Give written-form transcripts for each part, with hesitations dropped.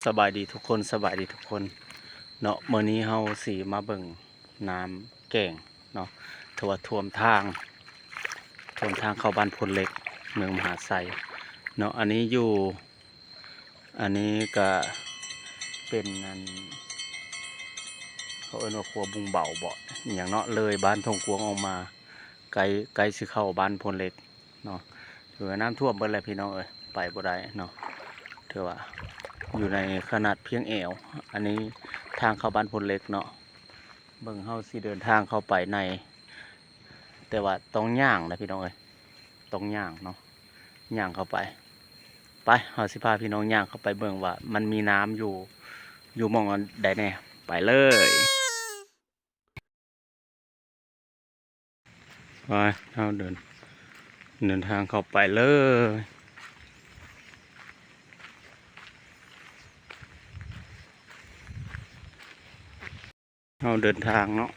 สบายดีทุกคนสบายดีทุกคนเนาะเมื่อนี้เฮาสีมาเบิ่งน้ำแก่งเนาะถือว่าท่วมทางเข้าบ้านพลเล็กเมืองมหาไซเนาะอันนี้อยู่อันนี้ก็เป็นอันเขาเอิ้นว่าครัวบุงเบาบ่ออย่างเนาะเลยบ้านทงกวงออกมาไกลสิเข้าบ้านพลเล็กเนาะถือว่าน้ำท่วมเบิดแล้วพี่น้องเอ้ยไปบ่ได้เนาะถือว่าอยู่ในขนาดเพียงแอวอันนี้ทางเข้าบ้านพลเล็กเนาะเบิ่งเฮาสิเดินทางเข้าไปในแต่ว่าต้องย่างนะพี่น้องเอ้ยต้องย่างเนาะย่างเข้าไปเฮาสิพาพี่น้องย่างเข้าไปเบิ่งว่ามันมีน้ำอยู่หม้องอันใดแน่ไปเลยไปเฮาเดินทางเข้าไปเลยเฮาเดินทางเนาะ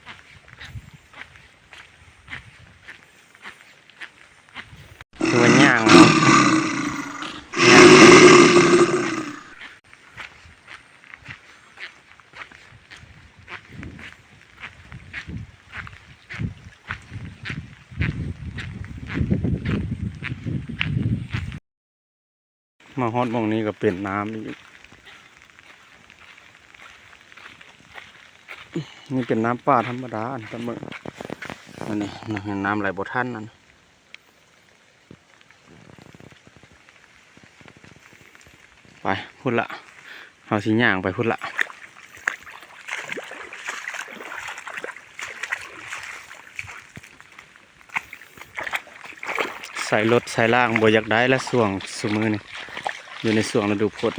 คือว่าย่างเนาะย่างมาฮอดหม้องนี้ก็เป็นน้ำอีกนี่เป็นน้ำป่าธรรมดาอันตะเบิ่งอันนี้น้ำไหลบ่ทันนั่นไปพุ่นละเฮาสิย่างไปพุ่นละใส่รถใส่ล่างบ่อยากได้และส่วงซุมื้อนี่อยู่ในส่วงฤดูฝน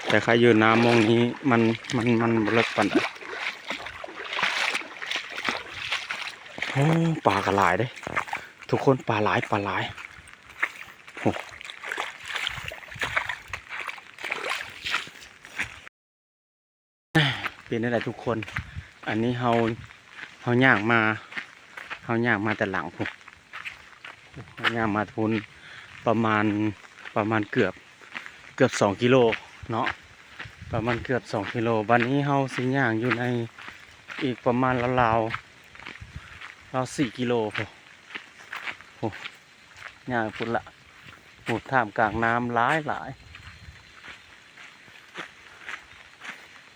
แต่ใครอยู่น้ำมองนี้มันบ่เลิกปานใดโอ้ปลากระหลายเด้ทุกคนปลาหลายโอ้เป็นได้ทุกคนอันนี้เฮาย่างมาแต่หลังพุ่นเฮาย่างมาทุนประมาณเกือบ2 กิโลเนาะประมาณเกือบ2 กิโลวันนี้เฮาสิย่างอยู่ในอีกประมาณราว4 กิโลโอ้ย่างพุ่นละโอ้ท่ามกลางน้ำหลาย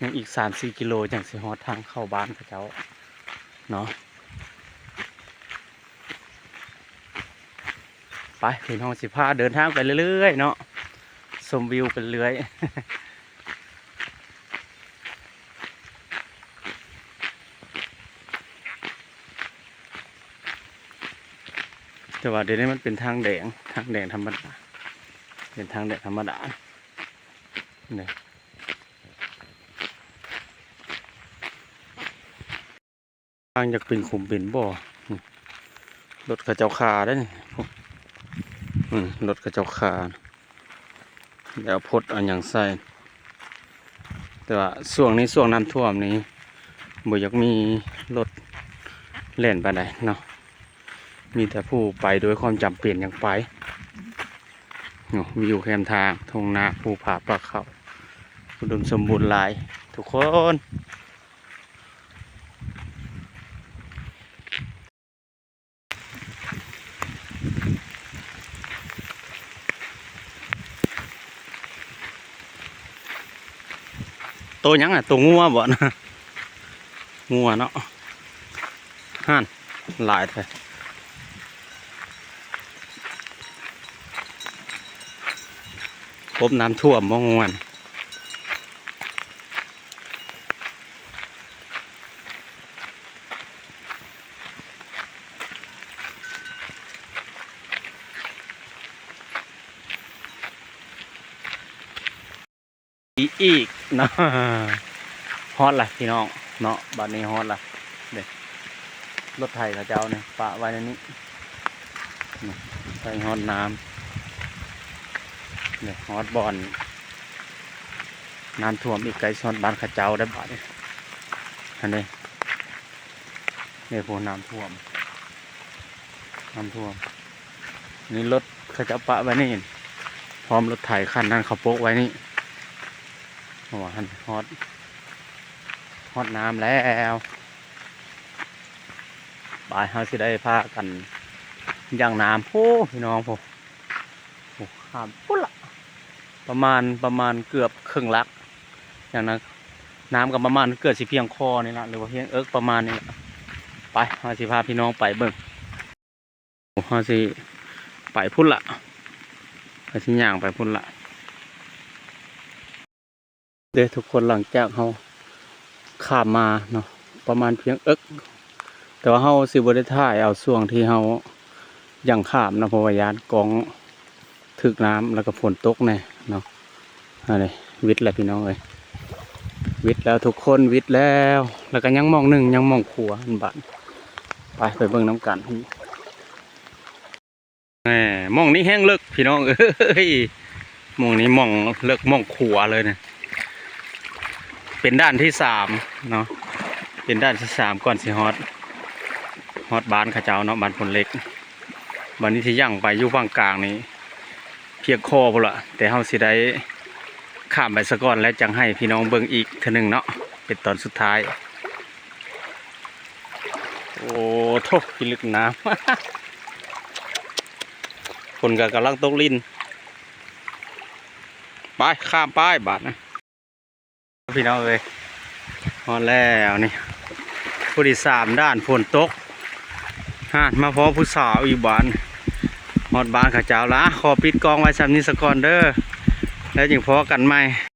ยังอีก3-4 กิโลจังสิฮอดทางเข้าบ้านเขาเจ้าเนาะไปพี่น้องสิพาเดินทางไปเรื่อยๆเนาะชมวิวไปเรื่อยแต่ว่าเดี๋ยวนี้มันเป็นทางแดงธรรมดาเป็นทางแดงธรรมดาเนี่ยทางอยากเป็นขุมเป็นบ่อรถกระเจ้าคาได้นี่รถกระเจ้าคาเดี๋ยวพดอันอย่างใส่แต่ว่าช่วงนี้ช่วงน้ำท่วมนี้บ่อยากมีรถเล่นไปไหนเนาะมีแต่ผู้ไปโดยความจำเป็นอย่างไปมีอยู่แคมทางทงนาภูผาปลาเขาอุดมสมบูรณ์หลายทุกคนตัวยังอ่ะตัวงัวบ่นะงัวเนาะห่านหลายแท้พบน้ำท่วมบ่งวนอีกเนาะฮอตล่ะพี่น้องเนาะบัดนี้ฮอตล่ะเด็กรถไถเขาเจ้าเนี่ยปะไว้ในนี้ใส่ฮอตน้ำเนี่ยฮอตบอลน้ำท่วมอีกไกลซอนบ้านเขาเจ้าได้บัดนี้ อันนี้เนี่ยพวกน้ำท่วมนี่รถเขาจะปะไว้นี่พร้อมรถไถคันนั้นเขาโป๊กไว้นี่หัวหันฮอดน้ำแล้วบ่ายเขาสิได้พากันย่างน้ำโอ้พี่น้องผมโอ้ข้ามปุ๊บละประมาณเกือบครึ่งลักอย่างนั้นน้ำกับประมาณเกือบสิเพียงคอนี่ละหรือว่าเพียงประมาณนี้ไปเขาสิพาพี่น้องไปเบิ่งเขาสิไปพุ่นละไปสิย่างไปพุ่นละเดี๋ยวทุกคนหลังจากเขาข้ามมาเนาะประมาณเพียงแต่ว่าเขาสิบได้ถ่ายเอาช่วงที่เขาย่างข้ามนะเพราะว่ายานกองถึกน้ำแล้วก็ฝนตกแน่เนาะอะไรวิทย์แหละพี่น้องเลยวิทย์แล้วทุกคนวิทย์แล้วแล้วก็ยังมองหนึ่งยังมองขัวอันบัดไปเบิ่งน้ำกันแหมมองนี้แห้งเลิกพี่น้องเอ้ยมองนี้มองเลิกมองขัวเลยเนี่ยเป็นด้านที่3เนาะเป็นด้านที่3ก่อนสิฮอดบ้านข้าเจ้าเนาะบ้านพลเล็กบ้านนี้ที่ย่างไปอยู่ฝั่งกลางนี้เพียงคอพุ่นละแต่เฮาสิได้ข้ามไปซะก่อนแล้วจังให้พี่น้องเบิ่งอีกเทื่อนึงเนาะเป็นตอนสุดท้ายโอ้โถพิลึกน้ำ คนก็กำลังตกลิ้นไปข้ามป้ายบาทนะพี่น้องเลยฮอดแล้วนี่ผู้ที่3ด้านฝนตกมาพอผู้สาวอีกบ้านฮอดบ้านข้าเจ้าละขอปิดกองไว้ซ้ำนี้สักก่อนเด้อแล้วจึงพอกันใหม่